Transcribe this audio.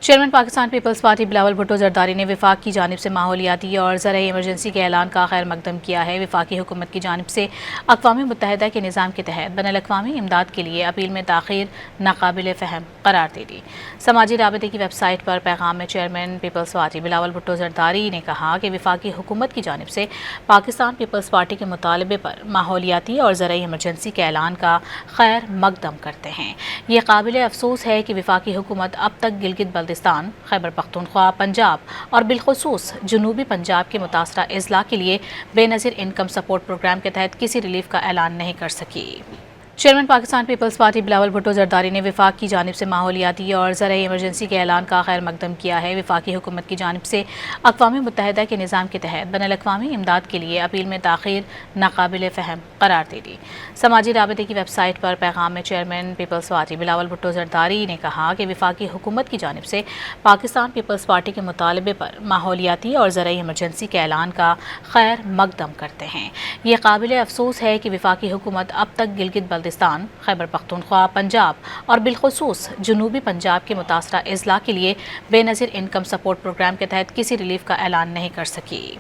Chairman Pakistan Peoples Party Bilawal Bhutto Zardari نے وفاق کی جانب سے ماحولیاتی اور زرعی ایمرجنسی کے اعلان کا خیر مقدم کیا ہے۔ وفاقی حکومت کی جانب سے اقوام متحدہ کے نظام کے تحت بین الاقوامی امداد کے لیے اپیل میں تاخیر ناقابل فہم قرار دے دی۔ سماجی رابطے کی ویب سائٹ پر پیغام میں چیئرمین پیپلز پارٹی بلاول بھٹو زرداری نے کہا کہ وفاقی حکومت کی جانب سے پاکستان پیپلز پارٹی کے مطالبے پر ماحولیاتی اور زرعی ایمرجنسی کے اعلان کا خیر مقدم کرتے ہیں۔ یہ قابل افسوس ہے کہ وفاقی حکومت اب تک گلگت بلتستان، خیبر پختونخوا، پنجاب اور بالخصوص جنوبی پنجاب کے متاثرہ اضلاع کے لیے بے نظیر انکم سپورٹ پروگرام کے تحت کسی ریلیف کا اعلان نہیں کر سکی۔ چیئرمین پاکستان پیپلز پارٹی بلاول بھٹو زرداری نے وفاق کی جانب سے ماحولیاتی اور زرعی ایمرجنسی کے اعلان کا خیر مقدم کیا ہے۔ وفاقی حکومت کی جانب سے اقوام متحدہ کے نظام کے تحت بین الاقوامی امداد کے لیے اپیل میں تاخیر ناقابل فہم قرار دے دی۔ سماجی رابطے کی ویب سائٹ پر پیغام میں چیئرمین پیپلز پارٹی بلاول بھٹو زرداری نے کہا کہ وفاقی حکومت کی جانب سے پاکستان پیپلز پارٹی کے مطالبے پر ماحولیاتی اور زرعی ایمرجنسی کے اعلان کا خیر مقدم کرتے ہیں۔ یہ قابل افسوس ہے کہ وفاقی حکومت اب تک گلگت بلتستان، خیبر پختونخوا، پنجاب اور بالخصوص جنوبی پنجاب کے متاثرہ اضلاع کے لیے بے نظیر انکم سپورٹ پروگرام کے تحت کسی ریلیف کا اعلان نہیں کر سکی۔